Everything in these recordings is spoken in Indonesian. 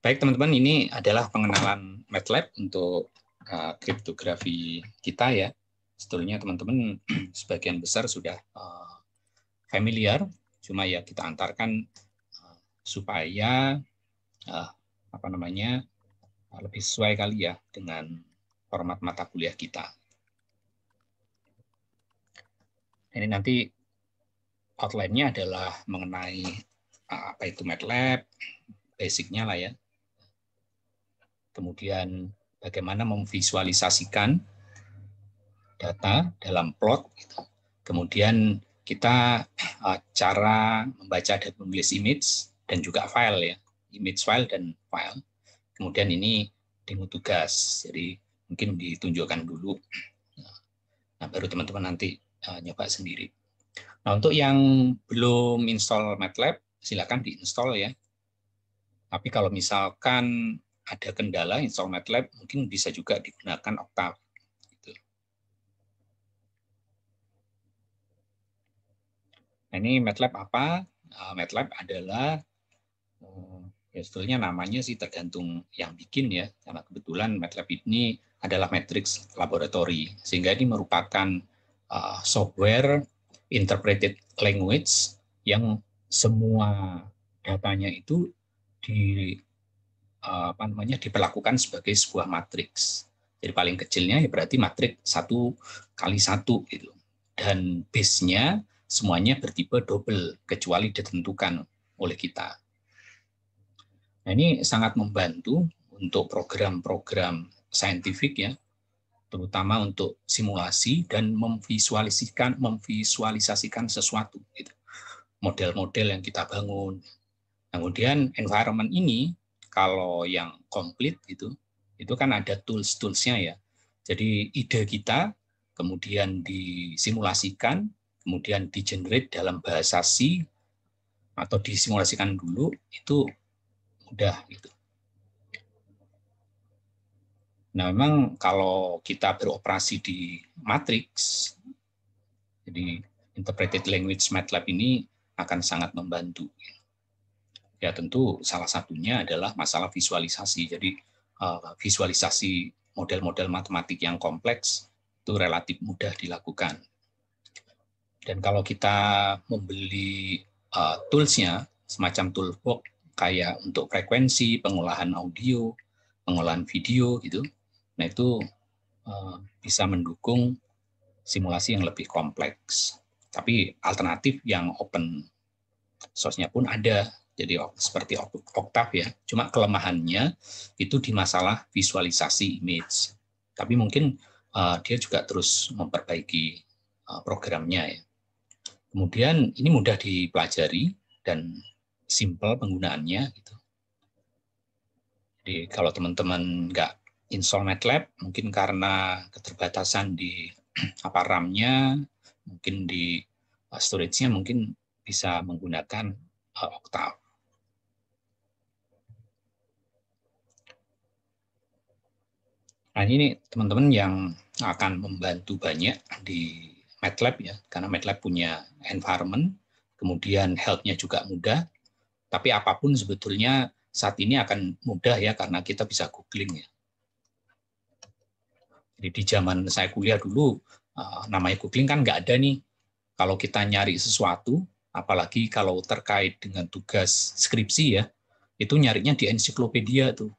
Baik teman-teman, ini adalah pengenalan MATLAB untuk kriptografi kita ya. Sebetulnya teman-teman sebagian besar sudah familiar, cuma ya kita antarkan supaya lebih sesuai kali ya dengan format mata kuliah kita. Ini nanti outline-nya adalah mengenai apa itu MATLAB, basic-nya lah ya. Kemudian bagaimana memvisualisasikan data dalam plot. Kemudian kita cara membaca dan menulis image dan juga file ya, image file dan file. Kemudian ini demo tugas, jadi mungkin ditunjukkan dulu. Nah, baru teman-teman nanti nyoba sendiri. Nah, untuk yang belum install MATLAB, silakan diinstal ya. Tapi kalau misalkan ada kendala install MATLAB, mungkin bisa juga digunakan Octave. Gitu. Nah, ini MATLAB apa? MATLAB adalah, ya sebetulnya namanya sih tergantung yang bikin ya, karena kebetulan MATLAB ini adalah matrix laboratory, sehingga ini merupakan software interpreted language yang semua datanya itu diperlakukan sebagai sebuah matriks. Jadi paling kecilnya ya berarti matriks 1x1 gitu. Dan base-nya semuanya bertipe double kecuali ditentukan oleh kita. Nah, ini sangat membantu untuk program-program saintifik ya, terutama untuk simulasi dan memvisualisasikan sesuatu gitu. Model-model yang kita bangun. Kemudian environment ini kalau yang komplit itu kan ada tools-toolsnya ya. Jadi ide kita kemudian disimulasikan, kemudian di-generate dalam bahasa C atau disimulasikan dulu, itu mudah gitu. Nah, memang kalau kita beroperasi di matrix, jadi interpreted language MATLAB ini akan sangat membantu. Ya tentu salah satunya adalah masalah visualisasi. Jadi visualisasi model-model matematik yang kompleks itu relatif mudah dilakukan. Dan kalau kita membeli tools-nya, semacam toolbox kayak untuk frekuensi, pengolahan audio, pengolahan video gitu, nah itu bisa mendukung simulasi yang lebih kompleks. Tapi alternatif yang open source-nya pun ada. Jadi seperti Octave ya, cuma kelemahannya itu di masalah visualisasi image. Tapi mungkin dia juga terus memperbaiki programnya ya. Kemudian ini mudah dipelajari dan simple penggunaannya. Gitu. Jadi kalau teman-teman nggak install MATLAB, mungkin karena keterbatasan di RAM-nya, mungkin di storage-nya, mungkin bisa menggunakan Octave. Nah, ini teman-teman yang akan membantu banyak di MATLAB ya, karena MATLAB punya environment, kemudian help-nya juga mudah, tapi apapun sebetulnya saat ini akan mudah ya, karena kita bisa googling ya. Jadi di zaman saya kuliah dulu, namanya googling kan nggak ada nih. Kalau kita nyari sesuatu, apalagi kalau terkait dengan tugas skripsi ya, itu nyarinya di ensiklopedia tuh.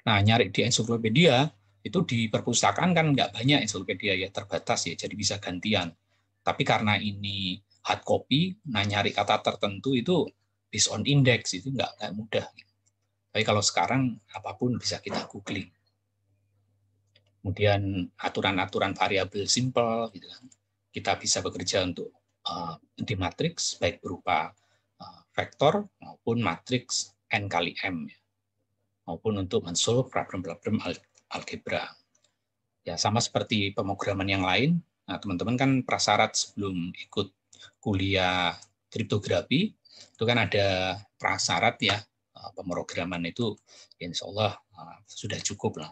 Nah, nyari di ensiklopedia, itu di perpustakaan kan nggak banyak ensiklopedia ya, terbatas ya, jadi bisa gantian. Tapi karena ini hard copy, nah nyari kata tertentu itu based on index, itu nggak mudah. Tapi kalau sekarang, apapun bisa kita googling. Kemudian aturan-aturan variabel simple, gitu kan. Kita bisa bekerja untuk di matriks, baik berupa vektor maupun matriks N kali M, ya. Maupun untuk mensolve problem-problem algebra. Ya, sama seperti pemrograman yang lain, nah, teman-teman kan prasyarat sebelum ikut kuliah kriptografi, itu kan ada prasyarat ya, pemrograman itu insya Allah sudah cukup lah.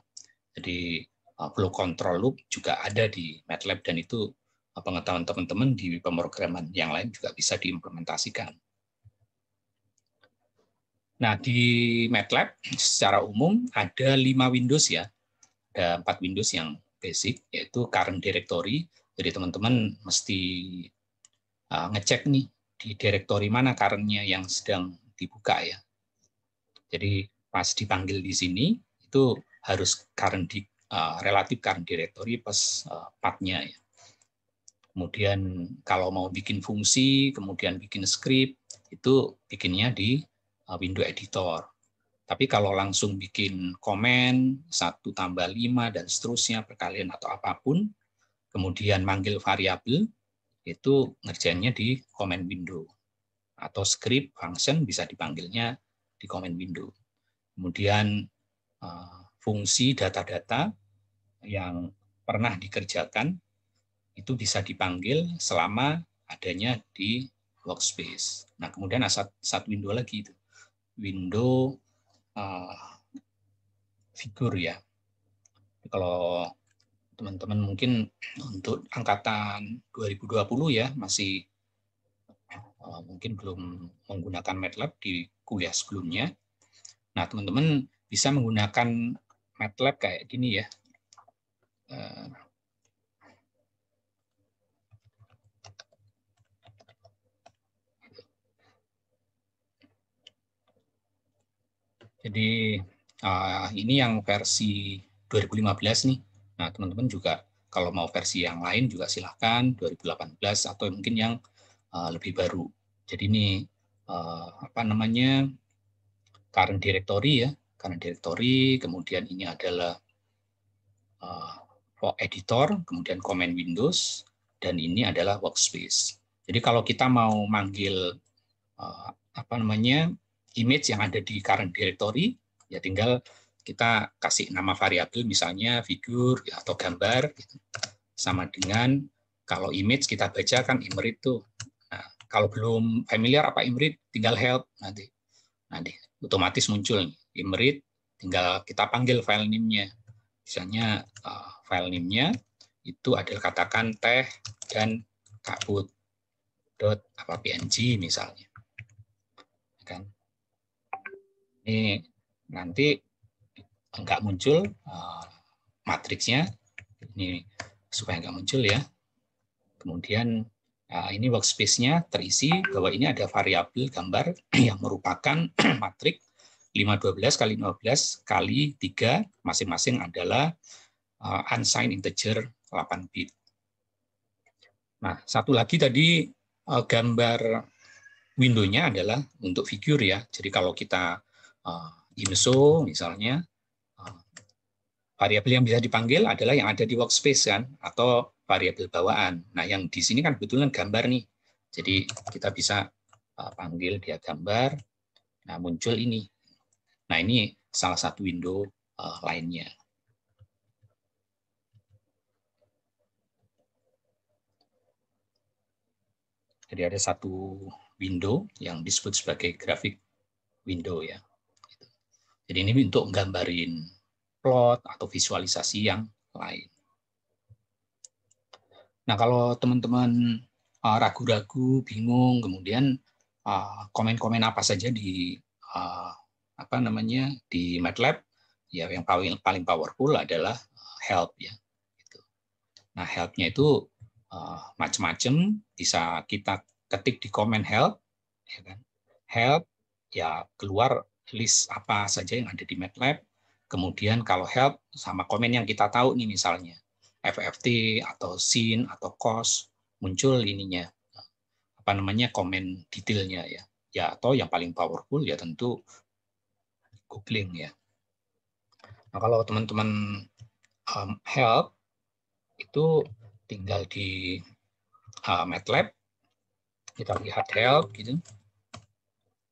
Jadi flow control loop juga ada di MATLAB, dan itu pengetahuan teman-teman di pemrograman yang lain juga bisa diimplementasikan. Nah, di MATLAB secara umum ada 5 Windows ya. Ada 4 Windows yang basic, yaitu current directory. Jadi teman-teman mesti ngecek nih di directory mana current-nya yang sedang dibuka ya. Jadi pas dipanggil di sini itu harus relatif current directory plus path-nya ya. Kemudian kalau mau bikin fungsi, kemudian bikin script, itu bikinnya di window editor. Tapi kalau langsung bikin komen 1+5 dan seterusnya perkalian atau apapun, kemudian manggil variabel, itu ngerjainnya di command window. Atau script function bisa dipanggilnya di command window. Kemudian fungsi data-data yang pernah dikerjakan itu bisa dipanggil selama adanya di workspace. Nah, kemudian ada satu window lagi itu. Window figur ya. Kalau teman-teman mungkin untuk angkatan 2020 ya masih mungkin belum menggunakan MATLAB di kuliah sebelumnya. Nah, teman-teman bisa menggunakan MATLAB kayak gini ya. Jadi ini yang versi 2015 nih. Nah, teman-teman juga kalau mau versi yang lain juga silahkan 2018 atau mungkin yang lebih baru. Jadi ini apa namanya current directory ya, current directory. Kemudian ini adalah editor, kemudian command Windows, dan ini adalah workspace. Jadi kalau kita mau manggil apa namanya image yang ada di current directory, ya tinggal kita kasih nama variabel misalnya figur ya, atau gambar gitu. Sama dengan kalau image kita baca kan imrit tuh. Nah, kalau belum familiar apa imrit, tinggal help nanti otomatis muncul nih imrit, tinggal kita panggil file name-nya. Misalnya file name-nya itu adalah katakan teh dan kabut.png misalnya. Kan? Ini nanti nggak muncul matriksnya, ini supaya nggak muncul ya. Kemudian ini workspace-nya terisi bahwa ini ada variabel gambar yang merupakan matrik 512 kali 15 kali 3 masing-masing adalah unsigned integer 8 bit. Nah, satu lagi tadi gambar window-nya adalah untuk figur ya. Jadi kalau kita INSO misalnya, variabel yang bisa dipanggil adalah yang ada di workspace kan, atau variabel bawaan. Nah, yang di sini kan kebetulan gambar nih. Jadi kita bisa panggil dia gambar. Nah, muncul ini. Nah, ini salah satu window lainnya. Jadi ada satu window yang disebut sebagai graphic window ya. Jadi ini untuk nggambarin plot atau visualisasi yang lain. Nah, kalau teman-teman ragu-ragu, bingung, kemudian komen-komen apa saja di apa namanya di MATLAB, ya yang paling powerful adalah help ya. Nah, help-nya itu macam-macam, bisa kita ketik di comment help, ya kan? Help ya keluar list apa saja yang ada di MATLAB. Kemudian kalau help sama komen yang kita tahu nih misalnya FFT atau sin atau cos muncul ininya apa namanya komen detailnya ya. Ya atau yang paling powerful ya tentu googling ya. Nah, kalau teman-teman help itu tinggal di MATLAB kita lihat help gitu.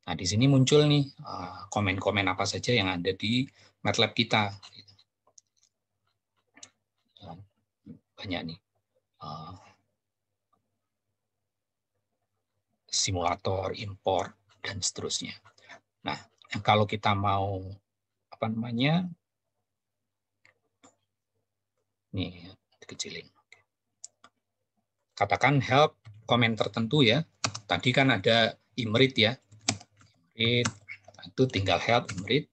Nah, di sini muncul nih komen-komen apa saja yang ada di MATLAB kita. Banyak nih. Simulator, import, dan seterusnya. Nah, kalau kita mau apa namanya? Nih, dikecilin. Katakan help komen tertentu ya. Tadi kan ada imrit ya. Imrit itu tinggal help imread.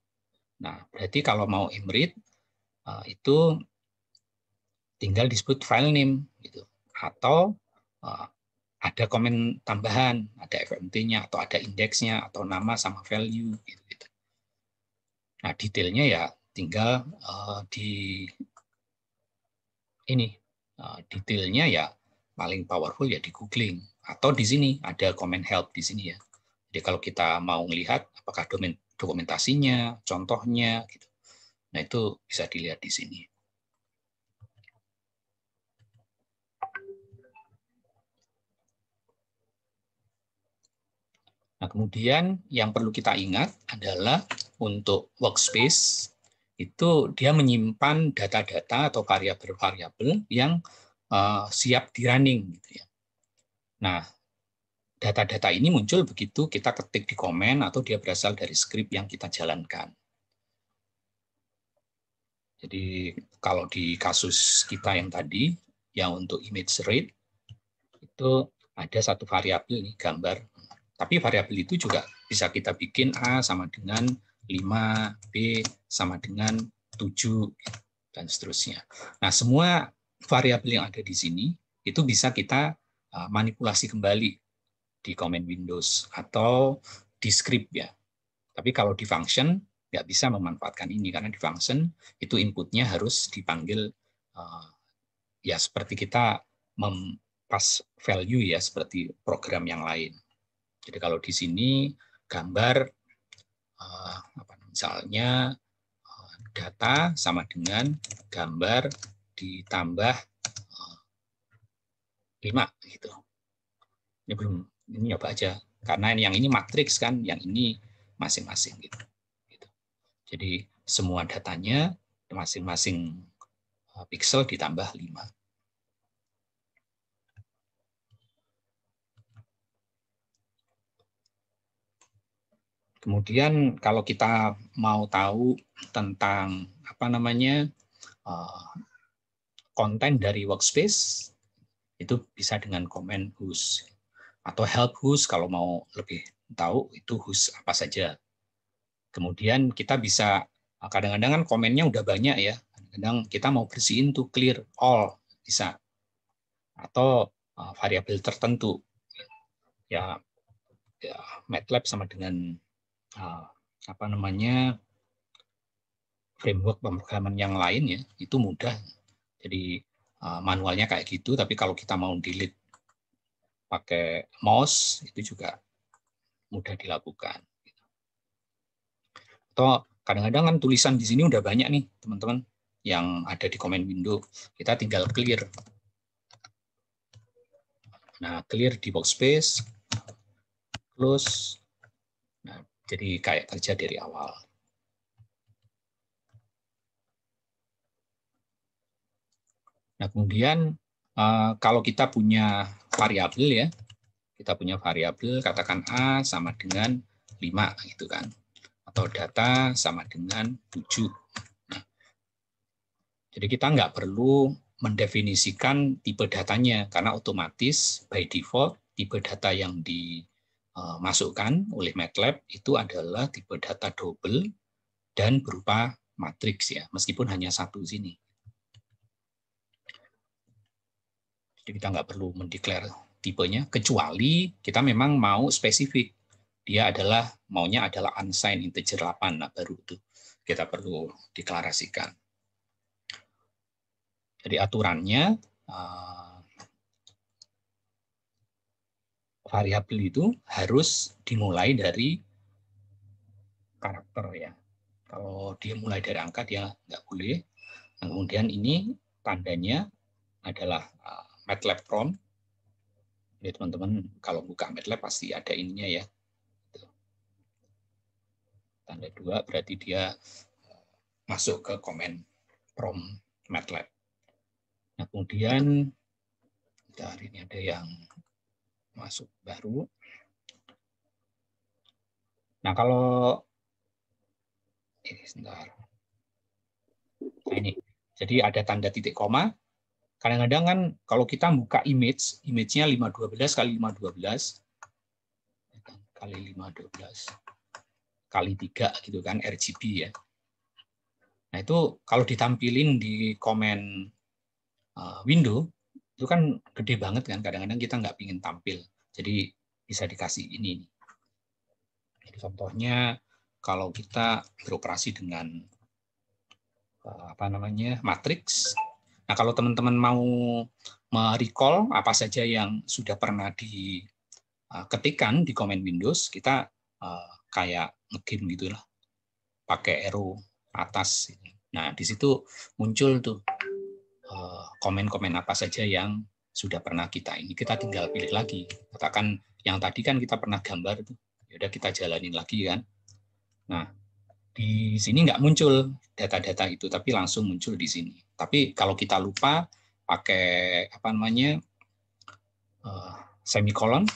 Nah, berarti kalau mau imread itu tinggal disebut file name gitu. Atau ada komen tambahan, ada FMT-nya atau ada indeksnya atau nama sama value gitu. Nah, detailnya ya tinggal di ini detailnya ya paling powerful ya di googling atau di sini ada comment help di sini ya. Jadi kalau kita mau melihat apakah dokumentasinya, contohnya gitu. Nah, itu bisa dilihat di sini. Nah, kemudian yang perlu kita ingat adalah untuk workspace itu dia menyimpan data-data atau variabel-variabel yang siap di running gitu ya. Nah, data-data ini muncul begitu kita ketik di komen atau dia berasal dari script yang kita jalankan. Jadi kalau di kasus kita yang tadi, yang untuk image rate, itu ada satu variabel nih, gambar. Tapi variabel itu juga bisa kita bikin A sama dengan 5, B sama dengan 7, dan seterusnya. Nah, semua variabel yang ada di sini, itu bisa kita manipulasi kembali di comment Windows atau di script ya. Tapi kalau di function nggak bisa memanfaatkan ini karena di function itu inputnya harus dipanggil ya seperti kita mempas value ya seperti program yang lain. Jadi kalau di sini gambar misalnya data sama dengan gambar ditambah 5 gitu. Ini belum, ini nyoba aja karena yang ini matriks kan, yang ini masing-masing gitu. Jadi semua datanya masing-masing pixel ditambah 5. Kemudian kalau kita mau tahu tentang konten dari workspace, itu bisa dengan comment whos atau help whos kalau mau lebih tahu itu whos apa saja. Kemudian kita bisa kadang-kadang kan komennya udah banyak ya. Kadang kita mau bersihin tuh clear all bisa. Atau variabel tertentu. Ya MATLAB sama dengan framework pemrograman yang lain ya, itu mudah. Jadi manualnya kayak gitu, tapi kalau kita mau delete pakai mouse itu juga mudah dilakukan. Atau kadang-kadang kan tulisan di sini udah banyak nih, teman-teman, yang ada di comment window. Kita tinggal clear. Nah, clear di workspace, close. Nah, jadi kayak kerja dari awal. Nah, kemudian kalau kita punya variabel ya, kita punya variabel katakan A sama dengan 5 gitu kan. Atau data sama dengan 7. Nah, jadi kita nggak perlu mendefinisikan tipe datanya karena otomatis by default tipe data yang dimasukkan oleh MATLAB itu adalah tipe data double dan berupa matriks ya, meskipun hanya satu sini. Jadi kita nggak perlu mendeklar tipenya, kecuali kita memang mau spesifik. Dia maunya adalah unsigned integer 8, nah baru itu kita perlu deklarasikan. Jadi aturannya, variabel itu harus dimulai dari karakter ya. Kalau dia mulai dari angka, dia nggak boleh. Nah, kemudian ini tandanya adalah MATLAB prompt. Jadi teman-teman kalau buka MATLAB pasti ada ininya ya. Tanda 2 berarti dia masuk ke komen prompt MATLAB. Nah, kemudian hari ini ada yang masuk baru. Nah, kalau ini sebentar. Nah, ini. Jadi ada tanda titik koma. Kadang-kadang kan kalau kita buka image-nya 512 kali 512 kali 512. kali 3 gitu kan, RGB ya. Nah itu kalau ditampilin di komen window, itu kan gede banget kan, kadang-kadang kita nggak ingin tampil. Jadi bisa dikasih ini. Jadi contohnya kalau kita beroperasi dengan matriks. Nah, kalau teman-teman mau merecall apa saja yang sudah pernah diketikkan di komen Windows, kita kayak ngegame gitulah, pakai arrow atas. Nah, di situ muncul tuh komen-komen apa saja yang sudah pernah kita tinggal pilih lagi. Katakan yang tadi kan kita pernah gambar tuh, yaudah kita jalanin lagi kan. Nah, di sini nggak muncul data-data itu, tapi langsung muncul di sini. Tapi kalau kita lupa pakai semikolon,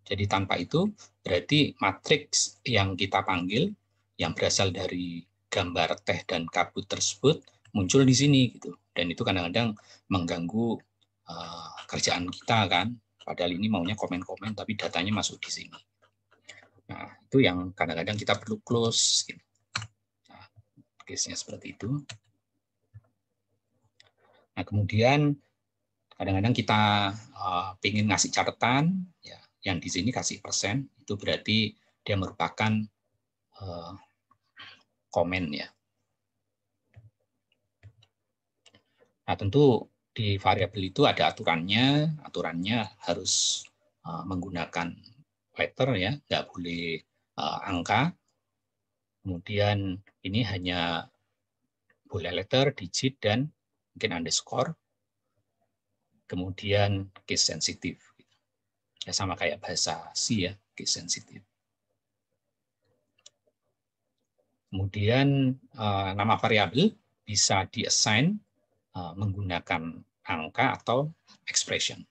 jadi tanpa itu berarti matriks yang kita panggil yang berasal dari gambar teh dan kabut tersebut muncul di sini gitu. Dan itu kadang-kadang mengganggu kerjaan kita kan. Padahal ini maunya komen-komen, tapi datanya masuk di sini. Nah, itu yang kadang-kadang kita perlu close gitu. Case-nya seperti itu. Nah, kemudian kadang-kadang kita pengen ngasih catatan, ya, yang di sini kasih persen, itu berarti dia merupakan komen ya. Nah, tentu di variabel itu ada aturannya harus menggunakan letter ya, nggak boleh angka. Kemudian ini hanya boleh letter, digit, dan mungkin underscore. Kemudian case sensitive. Ya, sama kayak bahasa C ya, case sensitive. Kemudian nama variabel bisa di-assign menggunakan angka atau expression.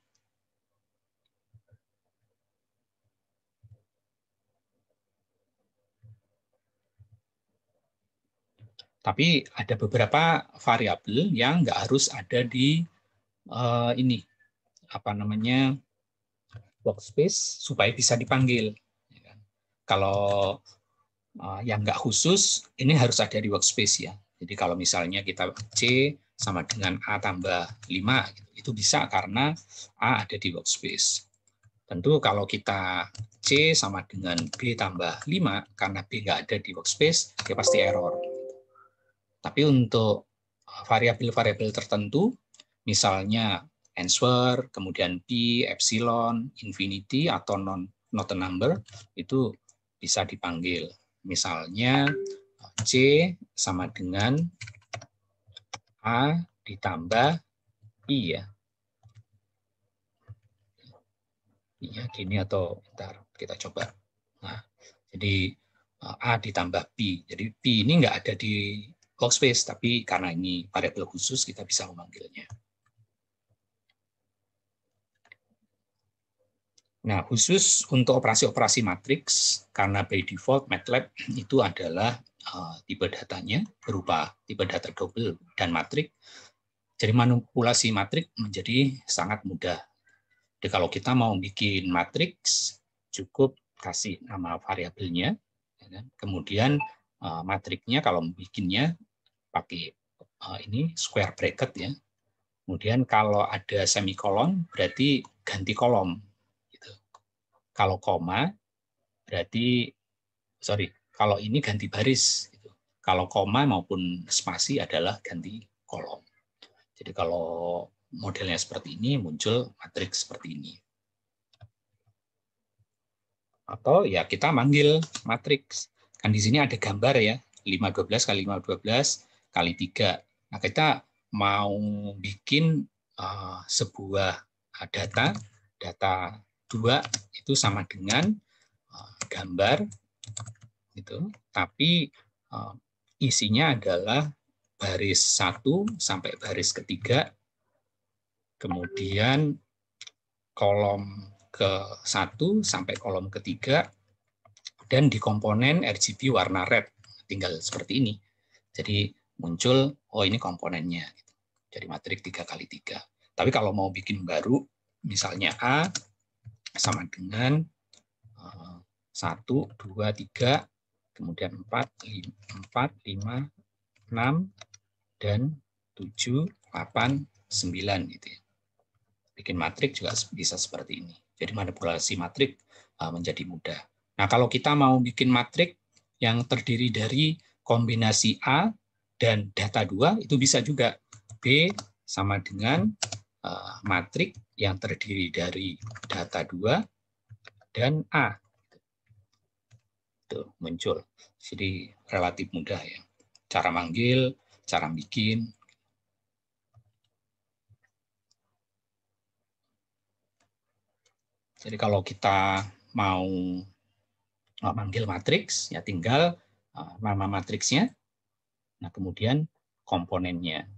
Tapi ada beberapa variabel yang nggak harus ada di workspace supaya bisa dipanggil. Kalau yang nggak khusus, ini harus ada di workspace ya. Jadi kalau misalnya kita C sama dengan A tambah 5, itu bisa karena A ada di workspace. Tentu kalau kita C sama dengan B tambah 5, karena B nggak ada di workspace, dia pasti error. Tapi untuk variabel-variabel tertentu, misalnya answer, kemudian P, epsilon, infinity, atau not a number, itu bisa dipanggil. Misalnya C sama dengan A ditambah I ya. Iya, gini atau bentar, kita coba. Nah, jadi A ditambah P. Jadi P ini nggak ada di workspace, tapi karena ini variabel khusus, kita bisa memanggilnya. Nah, khusus untuk operasi-operasi matriks, karena by default MATLAB itu adalah tipe datanya berupa tipe data double dan matrik. Jadi manipulasi matrik menjadi sangat mudah. Jadi kalau kita mau bikin matriks, cukup kasih nama variabelnya, kemudian matriknya kalau bikinnya pakai ini square bracket ya. Kemudian kalau ada semikolon berarti ganti kolom. Gitu. Kalau koma berarti kalau ini ganti baris. Gitu. Kalau koma maupun spasi adalah ganti kolom. Jadi kalau modelnya seperti ini muncul matriks seperti ini. Atau ya kita manggil matriks. Kan di sini ada gambar ya, 512 kali 512 kali 3. Nah, kita mau bikin sebuah data 2 itu sama dengan gambar gitu, tapi isinya adalah baris 1 sampai baris ketiga, kemudian kolom ke-1 sampai kolom ketiga, dan di komponen RGB warna red, tinggal seperti ini. Jadi muncul, oh ini komponennya. Jadi matriks 3 kali 3. Tapi kalau mau bikin baru, misalnya A sama dengan 1, 2, 3, kemudian 4, 5, 6, dan 7, 8, 9 gitu ya. Bikin matriks juga bisa seperti ini. Jadi manipulasi matriks menjadi mudah. Nah, kalau kita mau bikin matriks yang terdiri dari kombinasi A dan data 2, itu bisa juga. B sama dengan matriks yang terdiri dari data 2 dan A. Itu muncul. Jadi relatif mudah ya. Cara manggil, cara bikin. Jadi kalau kita mau manggil matriks, ya tinggal nama matriksnya, nah kemudian komponennya.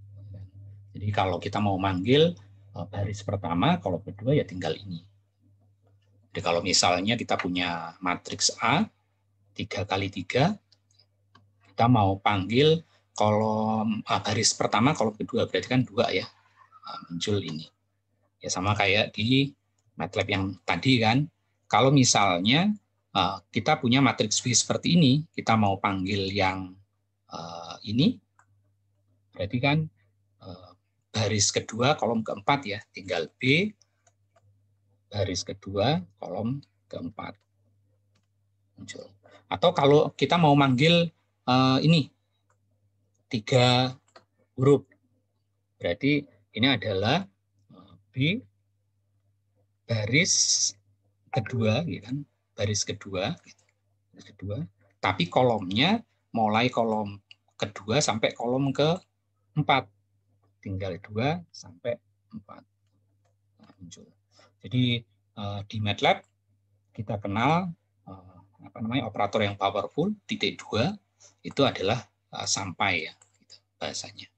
Jadi kalau kita mau manggil baris pertama, kolom kedua ya tinggal ini. Jadi kalau misalnya kita punya matriks A 3 kali 3, kita mau panggil kolom baris pertama, kolom kedua, berarti kan 2 ya, muncul ini. Ya sama kayak di MATLAB yang tadi kan. Kalau misalnya kita punya matriks B seperti ini, kita mau panggil yang ini, berarti kan baris kedua kolom keempat ya, tinggal B baris kedua kolom keempat muncul. Atau kalau kita mau manggil ini 3 huruf, berarti ini adalah B baris kedua, gitu kan? Baris kedua, tapi kolomnya mulai kolom kedua sampai kolom keempat, tinggal 2 sampai 4 muncul. Jadi di MATLAB kita kenal operator yang powerful, titik 2 itu adalah sampai ya, gitu, bahasanya.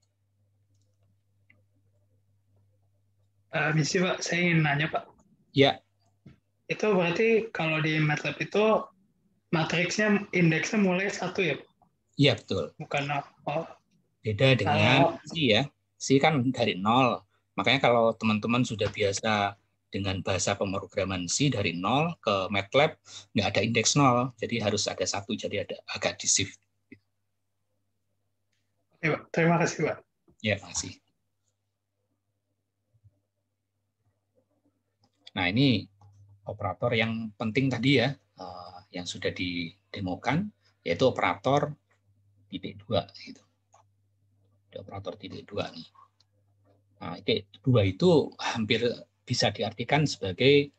Misi Pak, saya ingin nanya Pak. Ya. Itu berarti kalau di MATLAB itu matriksnya indeksnya mulai 1 ya Pak? Iya betul. Bukan beda dengan C ya. C kan dari 0. Makanya kalau teman-teman sudah biasa dengan bahasa pemrograman C dari 0 ke MATLAB nggak ada indeks 0, jadi harus ada 1, jadi ada agak di shift. Oke Pak, terima kasih Pak. Ya, makasih. Nah, ini operator yang penting tadi ya, yang sudah didemokan, yaitu operator titik 2 gitu. Operator titik 2 nih. Nah, titik 2 itu hampir bisa diartikan sebagai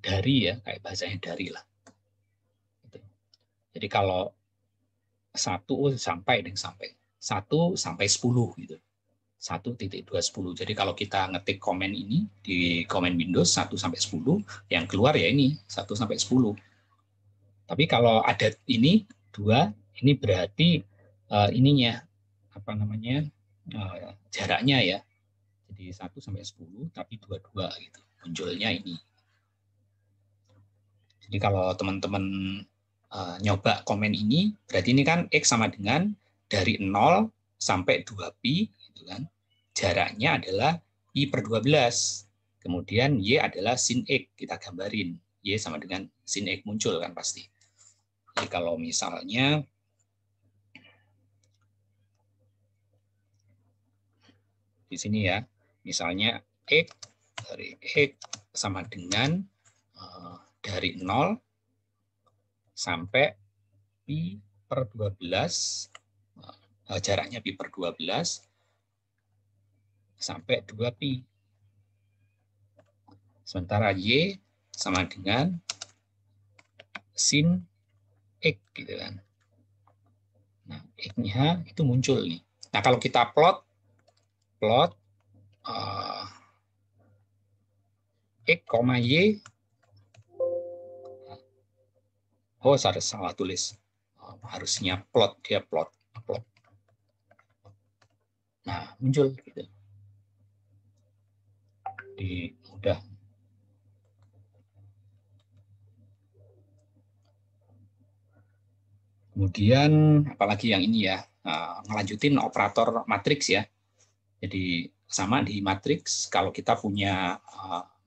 dari ya, kayak bahasanya dari lah. Jadi kalau 1 sampai 1 sampai 10 gitu. 1.210. Jadi kalau kita ngetik komen ini di komen Windows 1 sampai 10, yang keluar ya ini 1 sampai 10. Tapi kalau ada ini 2, ini berarti ininya jaraknya ya. Jadi 1 sampai 10 tapi 22 gitu. Munculnya ini. Jadi kalau teman-teman nyoba komen ini, berarti ini kan X sama dengan dari 0 sampai 2pi gitu kan. Jaraknya adalah I per 12. Kemudian Y adalah sin X, kita gambarin. Y sama dengan sin X muncul kan pasti. Jadi kalau misalnya di sini ya, misalnya X dari X sama dengan dari 0 sampai pi per 12, jaraknya pi per 12 sampai 2pi. Sementara Y sama dengan sin X gitu kan. Nah, X-nya itu muncul nih. Nah, kalau kita plot X, Y, saya salah tulis. Harusnya plot, dia plot. Nah, muncul gitu. Mudah. Kemudian apalagi yang ini ya, ngelanjutin operator matriks ya. Jadi sama di matriks, kalau kita punya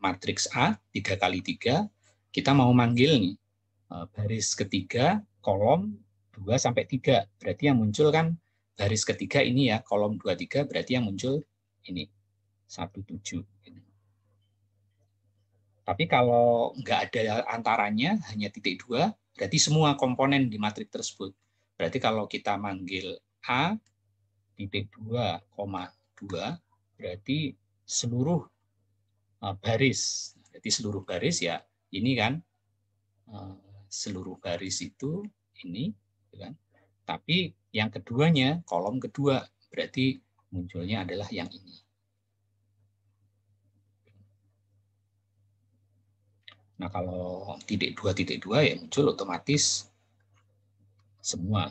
matriks A 3 kali 3, kita mau manggil nih baris ketiga, kolom 2 sampai 3. Berarti yang muncul kan baris ketiga ini ya, kolom 2, 3, berarti yang muncul ini, 1, 7. Tapi kalau nggak ada antaranya, hanya titik 2, berarti semua komponen di matriks tersebut. Berarti kalau kita manggil A, titik 2, 2, berarti seluruh baris. Berarti seluruh baris ya, ini kan, seluruh baris itu ini, kan. Tapi yang keduanya, kolom kedua, berarti munculnya adalah yang ini. Nah, kalau titik 2 ya muncul otomatis semua.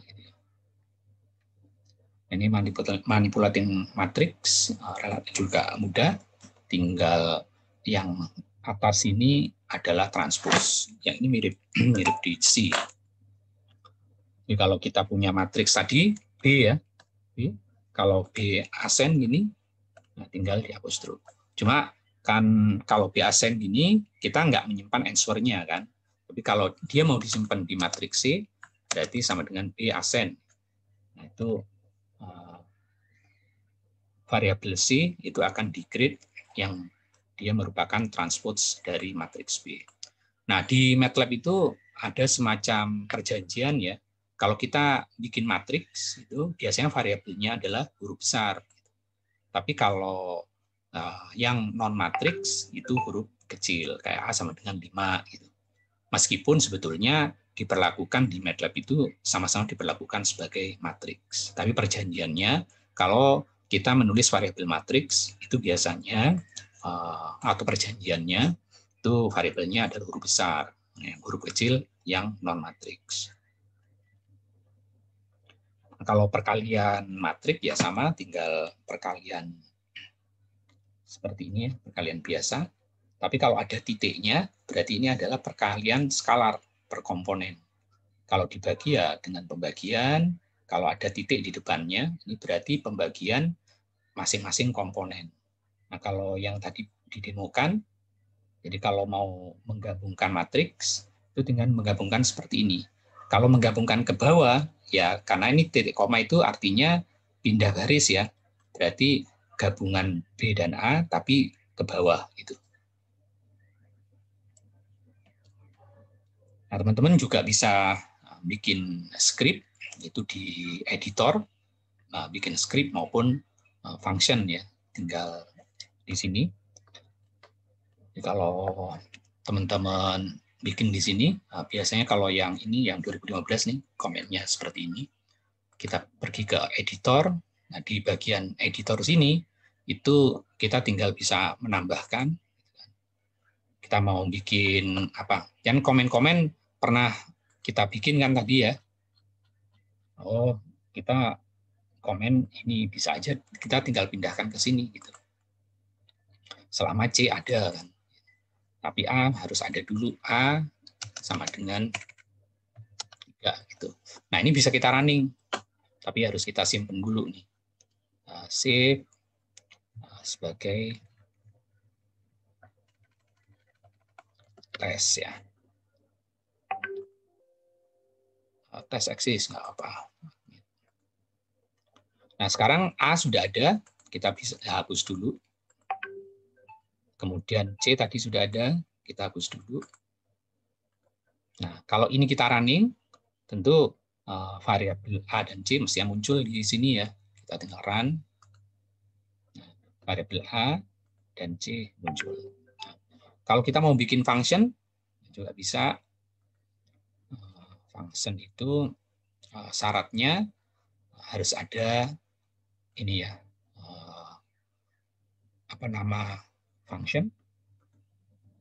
Ini manipulating matrix relatif juga mudah. Tinggal yang atas ini adalah transpose. Yang ini mirip di C. Jadi kalau kita punya matriks tadi B ya, B. Kalau B asen gini, nah tinggal dihapus terus. Cuma kan kalau B asen gini, kita nggak menyimpan answer-nya kan. Tapi kalau dia mau disimpan di matriks C, berarti sama dengan B asen. Nah itu variabel C itu akan di-create yang dia merupakan transpose dari matriks B. Nah, di MATLAB itu ada semacam perjanjian ya. Kalau kita bikin matriks itu biasanya variabelnya adalah huruf besar. Tapi kalau yang non matriks itu huruf kecil kayak A sama dengan 5 gitu. Meskipun sebetulnya diperlakukan di MATLAB itu sama-sama diperlakukan sebagai matriks. Tapi perjanjiannya kalau kita menulis variabel matriks itu biasanya atau perjanjiannya itu variabelnya adalah huruf besar, huruf kecil yang non matriks. Kalau perkalian matriks ya sama, tinggal perkalian seperti ini ya, perkalian biasa. Tapi kalau ada titiknya, berarti ini adalah perkalian skalar per komponen. Kalau dibagi ya dengan pembagian, kalau ada titik di depannya, ini berarti pembagian masing-masing komponen. Nah, kalau yang tadi didemokan, jadi kalau mau menggabungkan matriks, itu dengan menggabungkan seperti ini. Kalau menggabungkan ke bawah, ya karena ini titik koma itu artinya pindah baris ya, berarti gabungan B dan A, tapi ke bawah. Gitu. Nah, teman-teman juga bisa bikin script, itu di editor, bikin script maupun function ya, tinggal di sini. Jadi kalau teman-teman bikin di sini, biasanya kalau yang ini, yang 2015 nih, komennya seperti ini. Kita pergi ke editor, nah di bagian editor sini, itu kita tinggal bisa menambahkan. Kita mau bikin apa? Yang komen-komen pernah kita bikin kan tadi ya. Oh, kita komen ini bisa aja, kita tinggal pindahkan ke sini gitu. Selama C ada kan. Tapi A harus ada dulu, A sama dengan 3 gitu. Nah, ini bisa kita running. Tapi harus kita simpan dulu nih. Save sebagai tes ya. Tes eksis nggak apa. Nah, sekarang A sudah ada, kita bisa hapus dulu. Kemudian C tadi sudah ada, kita hapus dulu. Nah, kalau ini kita running, tentu variabel A dan C mesti muncul di sini ya. Kita tinggal run. Nah, variabel A dan C muncul. Nah, kalau kita mau bikin function, juga bisa. Function itu syaratnya harus ada ini ya, apa nama function,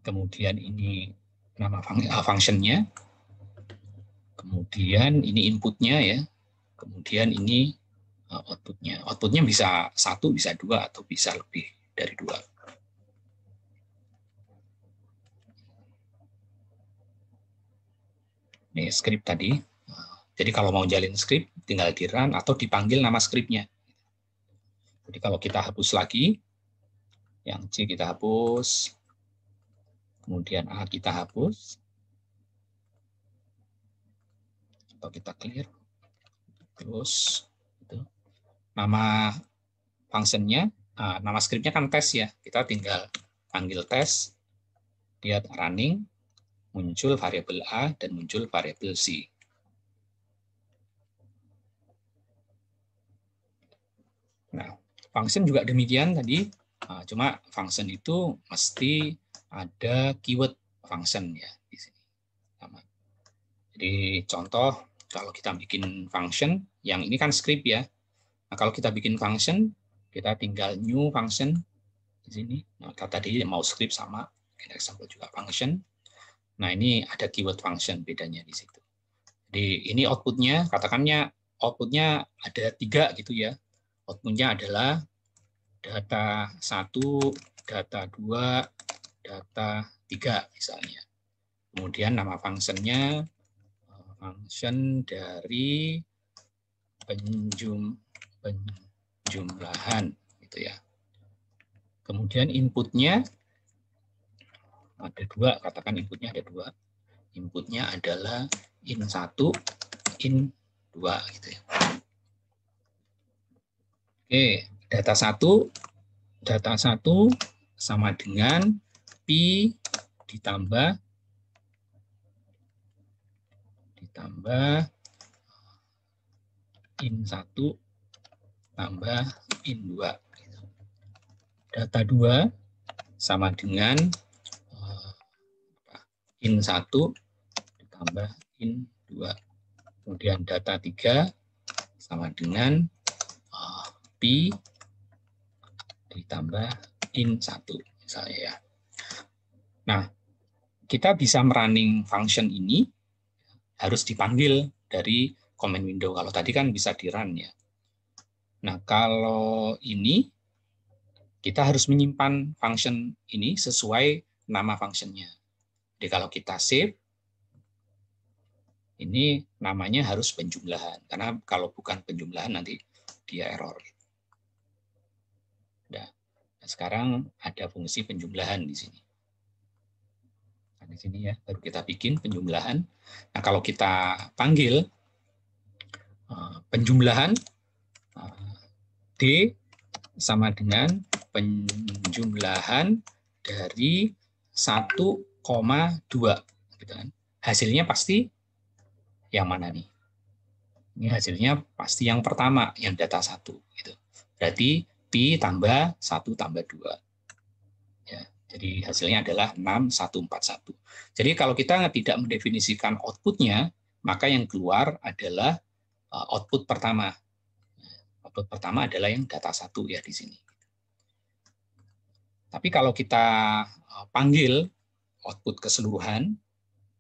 kemudian ini nama functionnya, kemudian ini inputnya ya, kemudian ini outputnya. Outputnya bisa 1, bisa 2, atau bisa lebih dari 2. Ini script tadi. Jadi kalau mau jalin script, tinggal di run atau dipanggil nama scriptnya. Jadi kalau kita hapus lagi, yang C kita hapus, kemudian A kita hapus. Atau kita clear. Terus itu nama functionnya, nama scriptnya kan tes ya. Kita tinggal panggil tes, lihat running, muncul variabel A dan muncul variabel C. Nah, function juga demikian tadi, cuma function itu mesti ada keyword function ya di sini. Jadi contoh kalau kita bikin function, yang ini kan script ya. Nah, kalau kita bikin function, kita tinggal new function di sini. Nah, tadi mau script sama, example juga function. Nah, ini ada keyword function bedanya di situ. Jadi ini outputnya, katakannya outputnya ada 3 gitu ya. Outputnya adalah data 1, data 2, data 3 misalnya. Kemudian nama functionnya function dari penjumlahan gitu ya. Kemudian inputnya ada 2, katakan inputnya ada 2. Inputnya adalah in1, in2 gitu ya. Oke, data 1 sama dengan pi ditambah in1 tambah in2. Data 2 sama dengan in1 ditambah in2. Kemudian data 3 sama dengan pi ditambah in1 misalnya ya. Nah, kita bisa merunning function ini harus dipanggil dari command window. Kalau tadi kan bisa di run ya. Nah, kalau ini kita harus menyimpan function ini sesuai nama functionnya. Jadi kalau kita save, ini namanya harus penjumlahan. Karena kalau bukan penjumlahan nanti dia error. Nah, sekarang ada fungsi penjumlahan di sini. Nah, di sini ya, baru kita bikin penjumlahan. Nah, kalau kita panggil penjumlahan D sama dengan penjumlahan dari 1,2. Gitu kan. Hasilnya pasti yang mana nih? Ini hasilnya pasti yang pertama, yang data 1. Gitu. Berarti pi tambah 1 tambah 2. Ya, jadi hasilnya adalah 6141. Jadi kalau kita tidak mendefinisikan outputnya, maka yang keluar adalah output pertama. Output pertama adalah yang data 1 ya di sini. Tapi kalau kita panggil output keseluruhan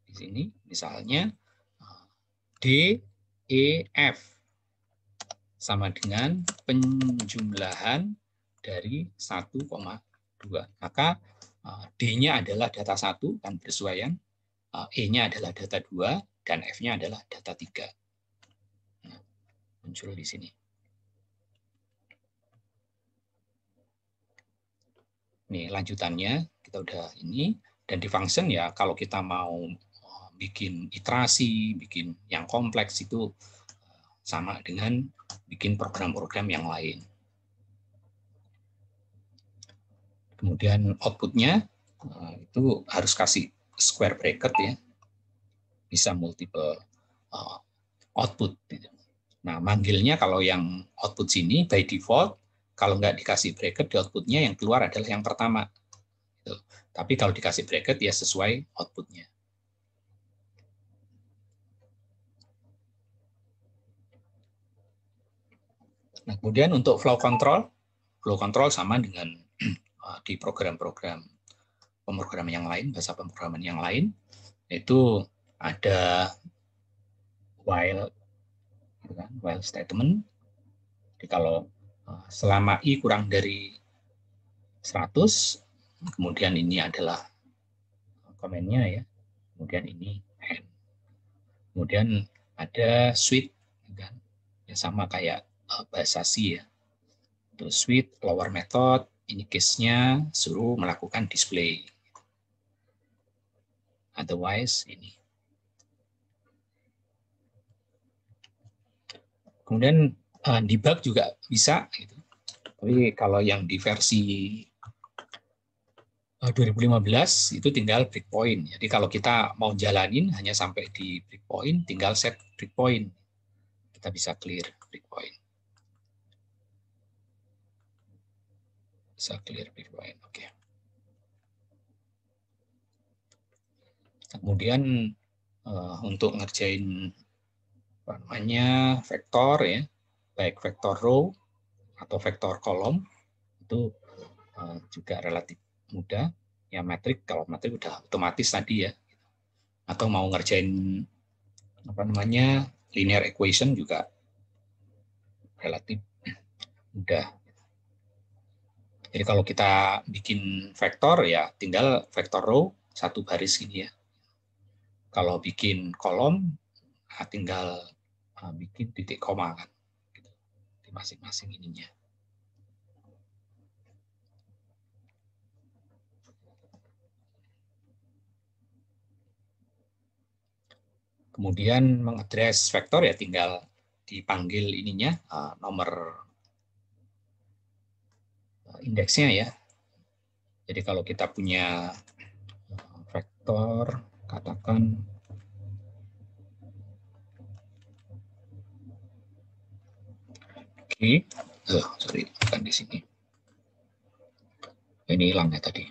di sini, misalnya D, E, F sama dengan penjumlahan dari 1,2. Maka D-nya adalah data 1 kan bersesuaian, E-nya adalah data 2 dan F-nya adalah data 3. Nah, muncul di sini. Nih lanjutannya kita udah ini, dan di function ya kalau kita mau bikin iterasi, bikin yang kompleks itu sama dengan bikin program-program yang lain. Kemudian outputnya itu harus kasih square bracket ya, bisa multiple output. Nah manggilnya kalau yang output sini by default kalau nggak dikasih bracket di outputnya yang keluar adalah yang pertama. Tapi kalau dikasih bracket ya sesuai outputnya. Nah, kemudian untuk flow control sama dengan di program-program pemrograman yang lain, bahasa pemrograman yang lain, itu ada while statement. Jadi kalau selama i kurang dari 100, kemudian ini adalah komennya ya, kemudian ini end. Kemudian ada switch, kan? Ya sama kayak bahasa C ya. Untuk switch lower method, ini case-nya suruh melakukan display. Otherwise ini. Kemudian debug juga bisa, gitu. Tapi kalau yang di versi 2015 itu tinggal breakpoint. Jadi kalau kita mau jalanin hanya sampai di breakpoint, tinggal set breakpoint. Kita bisa clear breakpoint. Bisa clear breakpoint. Oke. Kemudian untuk ngerjain apa namanya vektor ya, baik vektor row atau vektor kolom itu juga relatif mudah. Ya metrik, kalau metrik udah otomatis tadi ya. Atau mau ngerjain apa namanya linear equation juga relatif mudah. Jadi kalau kita bikin vektor ya tinggal vektor row satu baris gini ya. Kalau bikin kolom tinggal bikin titik koma kan gitu, di masing-masing ininya. Kemudian mengadres vektor ya tinggal dipanggil ininya nomor indeksnya ya. Jadi kalau kita punya vektor katakan G, sorry bukan di sini. Ini hilang ya tadi.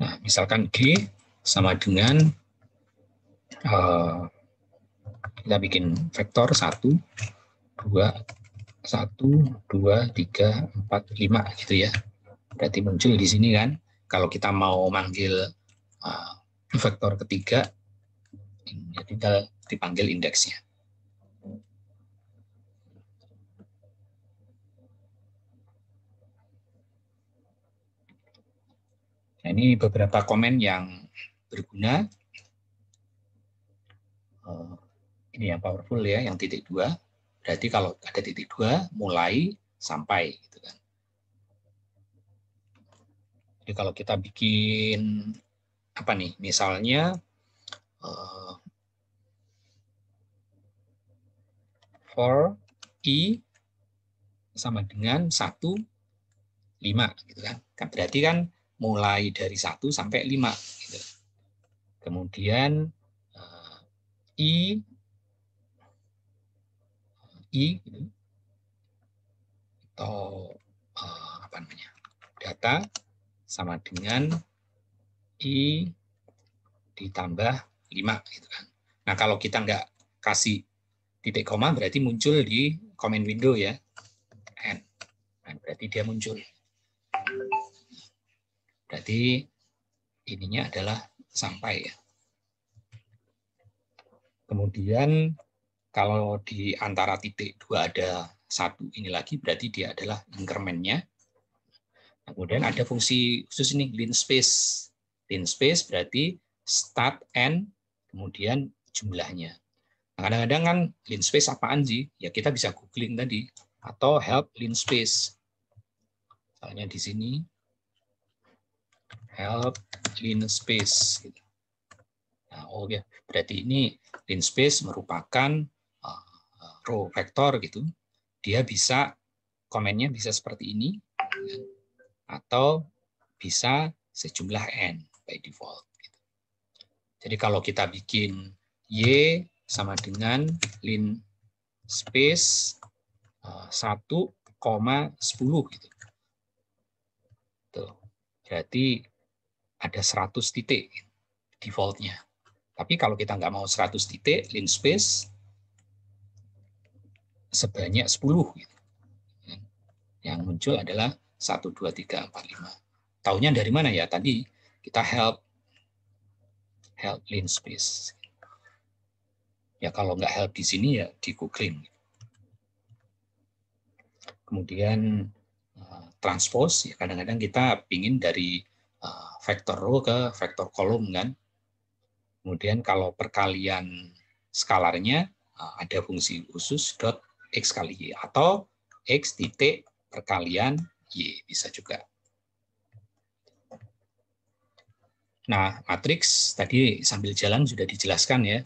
Nah, misalkan G sama dengan kita bikin vektor 1, 2, 1, 2, 3, 4, 5 gitu ya. Berarti muncul di sini kan. Kalau kita mau manggil vektor ketiga, ya tinggal dipanggil indeksnya. Nah, ini beberapa komen yang berguna. Ini yang powerful ya, yang titik 2. Berarti kalau ada titik 2, mulai sampai. Gitu kan. Jadi kalau kita bikin apa nih, misalnya for I sama dengan 1, 5. Gitu kan. Berarti kan mulai dari 1 sampai 5. Gitu. Kemudian I gitu, atau apa namanya data sama dengan I ditambah 5 gitu kan. Nah kalau kita nggak kasih titik koma berarti muncul di comment window ya n. Nah, berarti dia muncul. Berarti ininya adalah sampai ya. Kemudian kalau di antara titik 2 ada 1 ini lagi berarti dia adalah increment-nya. Kemudian ada fungsi khusus ini, linspace. Linspace berarti start, end, kemudian jumlahnya. Nah, kadang-kadang kan linspace apaan sih? Ya kita bisa googling tadi. Atau help linspace. Misalnya di sini, help linspace. Nah, oh ya, berarti ini linspace merupakan row vektor gitu. Dia bisa, komennya bisa seperti ini. Atau bisa sejumlah n by default. Jadi kalau kita bikin y sama dengan lin space 1,10 gitu. Tuh. Berarti ada 100 titik defaultnya. Tapi kalau kita nggak mau 100 titik, lin space sebanyak 10 gitu. Yang muncul adalah 1, 2, 3, 4, 5. Taunya dari mana ya? Tadi kita help linspace. Ya kalau nggak help di sini ya di googling. Kemudian transpose, ya kadang-kadang kita pingin dari vektor row ke vektor kolom kan. Kemudian kalau perkalian skalarnya ada fungsi khusus dot x kali y atau x titik perkalian y bisa juga. Nah, matriks tadi sambil jalan sudah dijelaskan ya.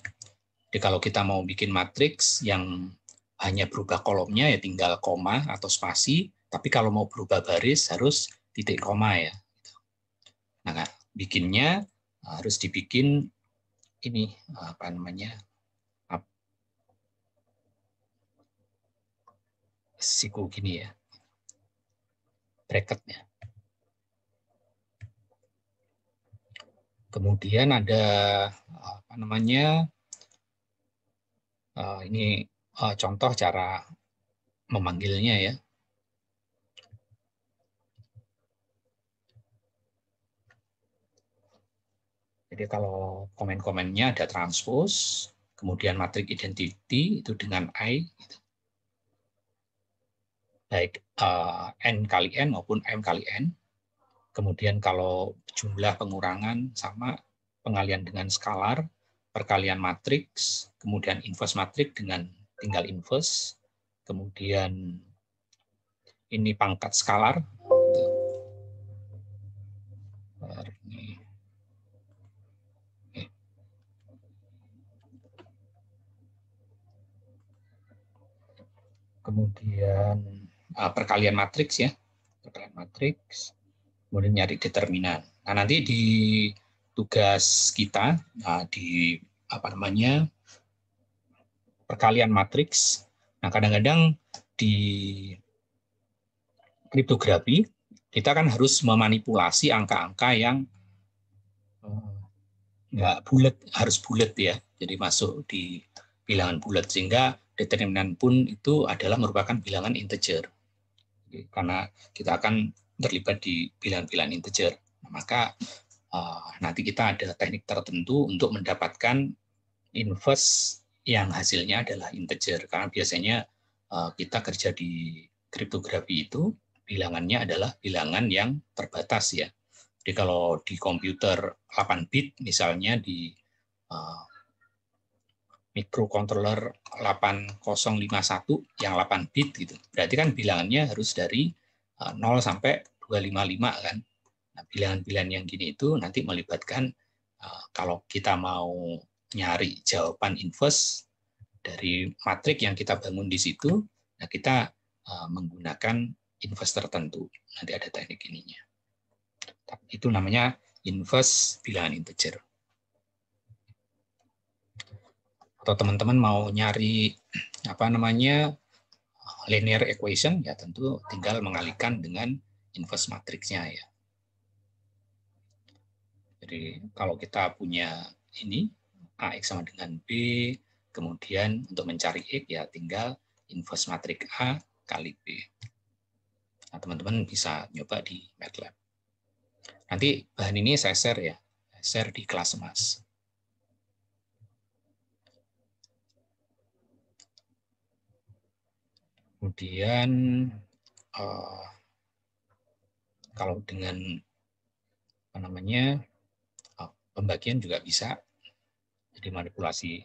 Jadi kalau kita mau bikin matriks yang hanya berubah kolomnya ya tinggal koma atau spasi, tapi kalau mau berubah baris harus titik koma ya. Nah, bikinnya harus dibikin ini apa namanya? Siku gini ya. Bracketnya. Kemudian ada apa namanya? Ini contoh cara memanggilnya ya. Jadi kalau komen-komennya ada transpose, kemudian matriks identity itu dengan I, baik N kali N maupun M kali N. Kemudian kalau jumlah pengurangan sama pengalian dengan skalar, perkalian matriks, kemudian inverse matriks dengan tinggal inverse, kemudian ini pangkat skalar. Kemudian perkalian matriks ya, perkalian matriks, kemudian nyari determinan. Nah nanti di tugas kita di apa namanya perkalian matriks. Nah kadang-kadang di kriptografi kita kan harus memanipulasi angka-angka yang nggak bulat, harus bulat ya. Jadi masuk di bilangan bulat sehingga determinan pun itu adalah merupakan bilangan integer. Karena kita akan terlibat di bilangan-bilangan integer. Maka nanti kita ada teknik tertentu untuk mendapatkan inverse yang hasilnya adalah integer. Karena biasanya kita kerja di kriptografi itu bilangannya adalah bilangan yang terbatas ya. Jadi kalau di komputer 8 bit misalnya di microcontroller 8051 yang 8 bit gitu. Berarti kan bilangannya harus dari 0 sampai 255 kan. Nah, bilangan-bilangan yang gini itu nanti melibatkan kalau kita mau nyari jawaban inverse dari matrik yang kita bangun di situ, nah kita menggunakan inverse tertentu. Nanti ada teknik ininya. Itu namanya inverse bilangan integer. Atau teman-teman mau nyari apa namanya linear equation, ya tentu tinggal mengalihkan dengan inverse matriksnya ya. Jadi kalau kita punya ini AX sama dengan B, kemudian untuk mencari X ya tinggal inverse matriks A kali B. Nah, teman-teman bisa nyoba di MATLAB. Nanti bahan ini saya share ya, share di kelas Mas. Kemudian kalau dengan apa namanya pembagian juga bisa, jadi manipulasi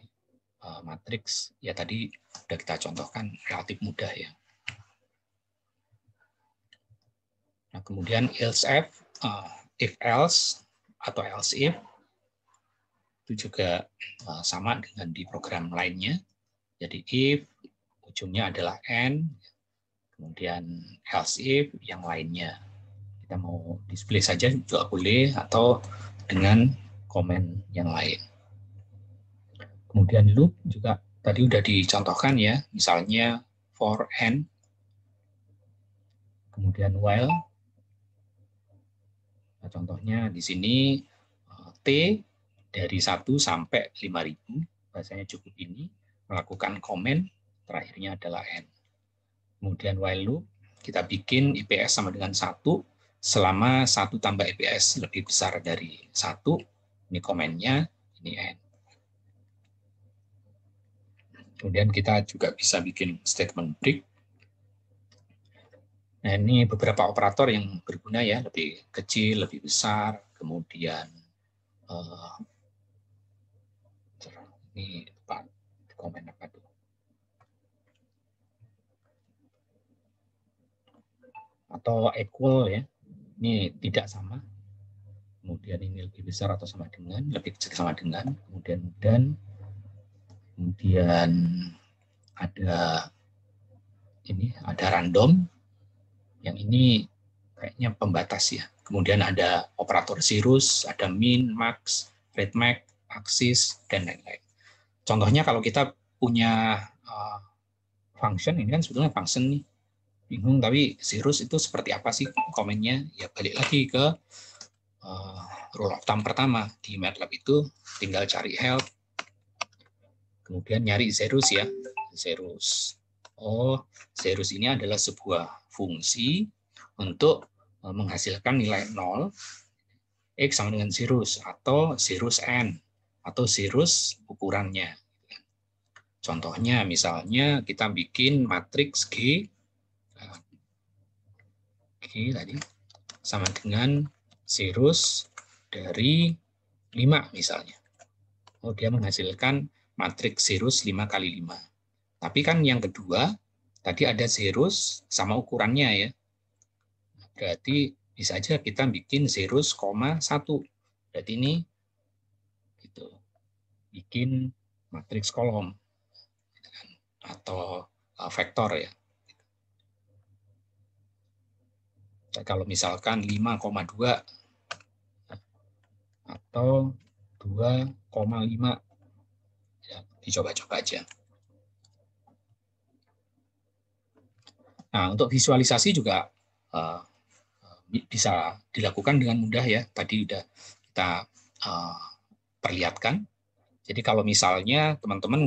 matriks ya tadi sudah kita contohkan relatif mudah ya. Nah, kemudian else if else atau else if itu juga sama dengan di program lainnya. Jadi if ujungnya adalah n, kemudian else if yang lainnya. Kita mau display saja juga boleh atau dengan komen yang lain. Kemudian loop juga tadi udah dicontohkan ya, misalnya for n, kemudian while. Nah, contohnya di sini T dari 1 sampai 5000, bahasanya cukup ini, melakukan komen, terakhirnya adalah N. Kemudian while loop, kita bikin IPS sama dengan 1, selama 1 tambah IPS lebih besar dari 1, ini komennya, ini N. Kemudian kita juga bisa bikin statement break. Nah, ini beberapa operator yang berguna ya, lebih kecil, lebih besar, kemudian ini Pak komen apa tuh? Atau equal ya, ini tidak sama. kemudian ini lebih besar atau sama dengan, lebih kecil sama dengan, kemudian dan, kemudian ada ini, ada random, yang ini kayaknya pembatas ya. Kemudian ada operator zeros, ada min, max, arithmetic, axis, dan lain-lain. Contohnya kalau kita punya function, ini kan sebetulnya function nih, bingung tapi zeros itu seperti apa sih komennya? Ya balik lagi ke rule of thumb pertama di MATLAB itu, tinggal cari help, kemudian nyari zeros ya, zeros. Oh, zeros ini adalah sebuah fungsi untuk menghasilkan nilai 0, X sama dengan zeros, atau zeros n, atau zeros ukurannya. Contohnya misalnya kita bikin matriks G tadi sama dengan zeros dari 5 misalnya. Oh, dia menghasilkan matriks zeros 5 kali 5. Tapi kan yang kedua, tadi ada zeros sama ukurannya ya. Berarti bisa aja kita bikin zeros, 1. Berarti ini gitu, bikin matriks kolom atau vektor ya. Kalau misalkan 5,2 atau 2,5, ya, dicoba-coba aja. Nah, untuk visualisasi juga bisa dilakukan dengan mudah ya. Tadi udah kita perlihatkan. Jadi kalau misalnya teman-teman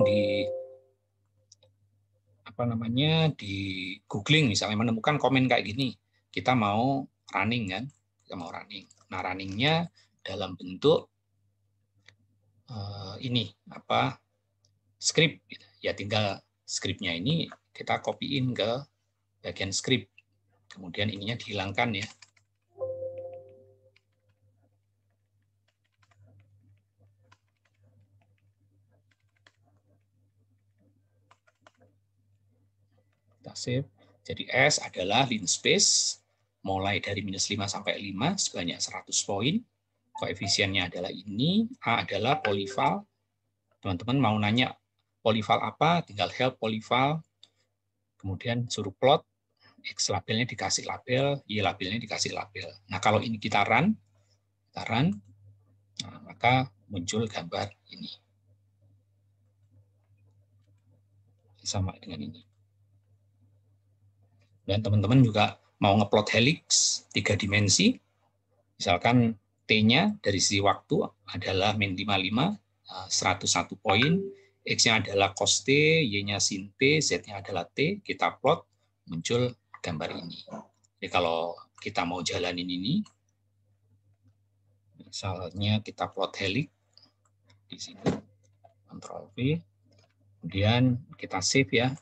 di googling misalnya menemukan komen kayak gini, kita mau running kan, kita mau running. Nah, runningnya dalam bentuk ini script, ya tinggal scriptnya ini kita copyin ke bagian script, kemudian ininya dihilangkan ya. Kita save. Jadi S adalah linspace mulai dari -5 sampai 5 sebanyak 100 poin. Koefisiennya adalah ini. A adalah polyval. Teman-teman mau nanya polyval apa? Tinggal help polyval. Kemudian suruh plot. X labelnya dikasih label, Y labelnya dikasih label. Nah, kalau ini kita run, nah, maka muncul gambar ini. Sama dengan ini. Dan teman-teman juga mau ngeplot helix 3 dimensi, misalkan T-nya dari sisi waktu adalah -55, 101 poin, X-nya adalah cos T, Y-nya sin T, Z-nya adalah T, kita plot, muncul gambar ini. Jadi kalau kita mau jalanin ini, misalnya kita plot helix di sini, Ctrl V, kemudian kita save ya.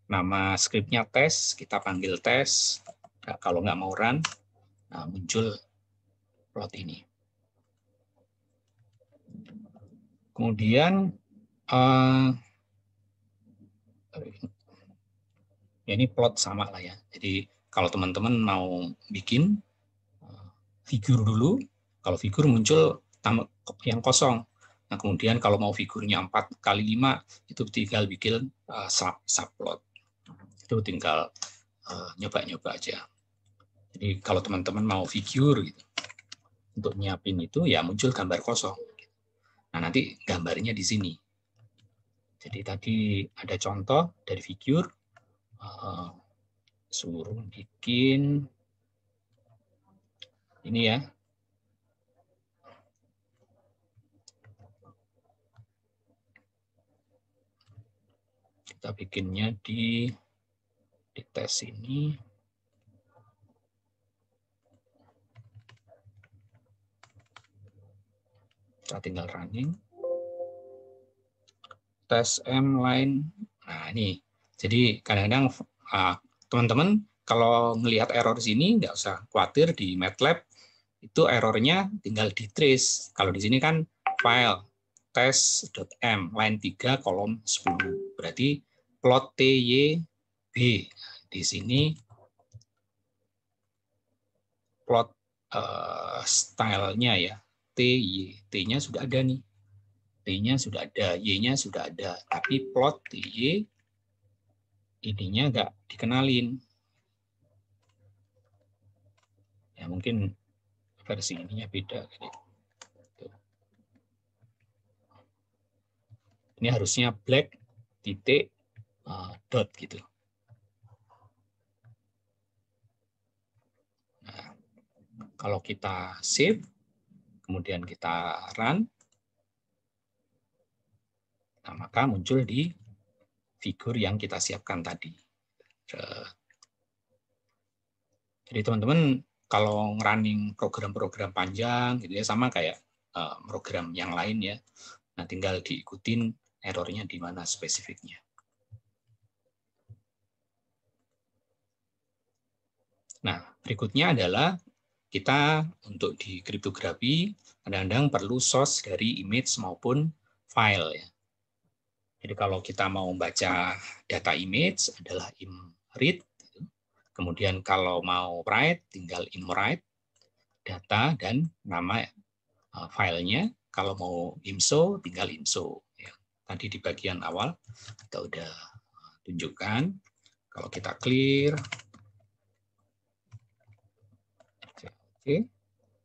Nama scriptnya tes, kita panggil tes. Nah, kalau nggak mau run, nah muncul plot ini. Kemudian ini plot sama lah ya. Jadi kalau teman-teman mau bikin figur dulu, kalau figur muncul yang kosong. Nah, kemudian kalau mau figurnya 4 kali 5, itu tinggal bikin subplot. Itu tinggal nyoba-nyoba aja. Jadi kalau teman-teman mau figur gitu, untuk nyiapin itu ya muncul gambar kosong. Nah, nanti gambarnya di sini. Jadi tadi ada contoh dari figur, suruh bikin ini ya. Kita bikinnya di tes ini. Kita tinggal running. Tes M line. Nah, ini. Jadi kadang-kadang teman-teman kalau melihat error sini nggak usah khawatir, di MATLAB itu errornya tinggal di trace. Kalau di sini kan file tes.m line 3 kolom 10. Berarti plot TYB. Di sini plot stylenya ya, TY. T-nya sudah ada nih. T-nya sudah ada, Y-nya sudah ada. Tapi plot TY ininya nggak dikenalin. Ya mungkin versi ininya beda. Ini harusnya black titik dot gitu. Nah, kalau kita save, kemudian kita run, nah maka muncul di figur yang kita siapkan tadi. Jadi teman-teman kalau running program-program panjang gitu ya, sama kayak program yang lain ya. Nah, tinggal diikutin errornya di mana spesifiknya. Nah, berikutnya adalah kita untuk di kriptografi kadang-kadang perlu source dari image maupun file ya. Jadi kalau kita mau baca data image adalah imread. Kemudian kalau mau write tinggal imwrite data dan nama filenya. Kalau mau IMSO tinggal IMSO. Ya. Tadi di bagian awal kita udah tunjukkan. Kalau kita clear, oke,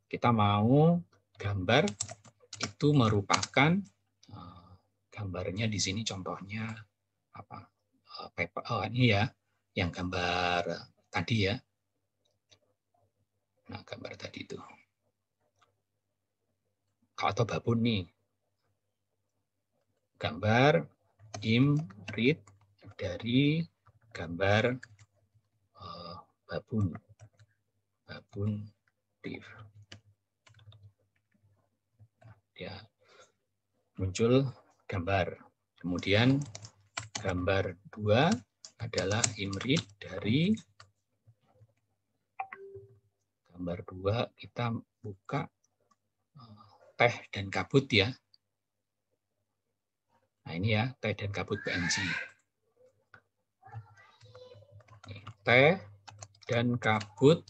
kita mau gambar itu merupakan gambarnya di sini contohnya apa? Paper. Oh ini ya, yang gambar tadi ya. Nah gambar tadi itu. Atau babun nih. Gambar imread dari gambar babun div. Ya, muncul gambar. Kemudian gambar 2 adalah imread dari gambar 2, kita buka teh dan kabut ya. Nah ini ya, teh dan kabut PNG. Teh dan kabut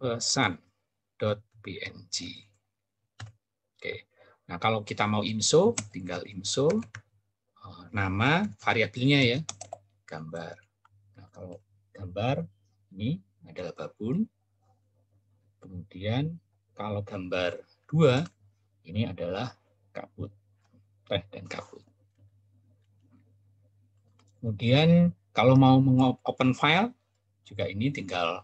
pesan.png. Oke. Nah, kalau kita mau IMSO, tinggal IMSO nama variabelnya ya, gambar. Nah, kalau gambar ini adalah babun. Kemudian kalau gambar 2 ini adalah kabut, teh dan kabut. Kemudian kalau mau open file juga ini tinggal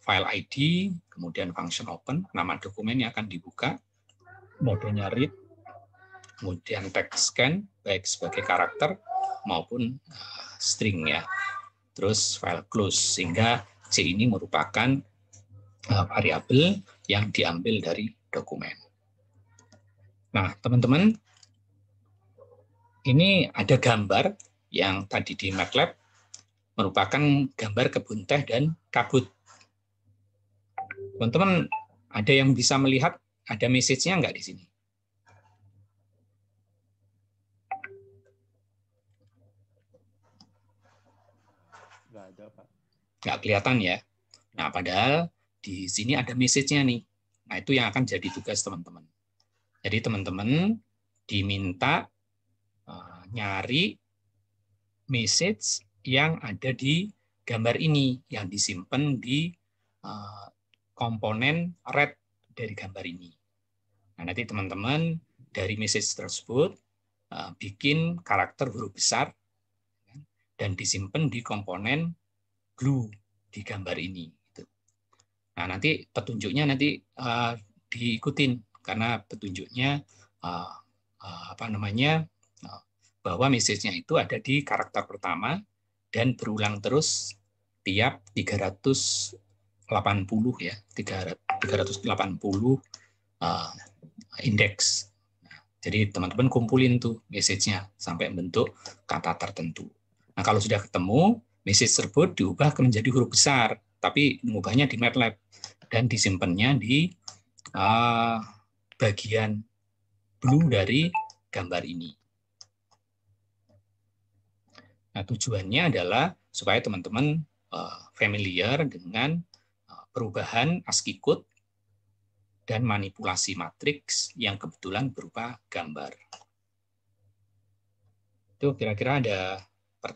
file ID, kemudian function open, nama dokumennya akan dibuka, modenya read, kemudian text scan baik sebagai karakter maupun string ya. Terus file close, sehingga C ini merupakan variabel yang diambil dari dokumen. Nah, teman-teman, ini ada gambar yang tadi di MATLAB merupakan gambar kebun teh dan kabut. Teman-teman, ada yang bisa melihat ada message-nya nggak di sini? Nggak ada, Pak. Nggak kelihatan ya. Nah, padahal di sini ada message-nya nih. Nah, itu yang akan jadi tugas teman-teman. Jadi teman-teman diminta nyari message yang ada di gambar ini, yang disimpan di komponen red dari gambar ini. Nah, nanti teman-teman dari message tersebut bikin karakter huruf besar dan disimpan di komponen blue di gambar ini. Nah, nanti petunjuknya nanti diikutin karena petunjuknya bahwa message-nya itu ada di karakter pertama dan berulang terus tiap 380 ya, 380 indeks. Jadi teman-teman kumpulin tuh message-nya sampai bentuk kata tertentu. Nah, kalau sudah ketemu, message tersebut diubah menjadi huruf besar, tapi mengubahnya di MATLAB dan disimpannya di bagian blue dari gambar ini. Nah, tujuannya adalah supaya teman-teman familiar dengan perubahan ASCII code dan manipulasi matriks yang kebetulan berupa gambar. Itu kira-kira ada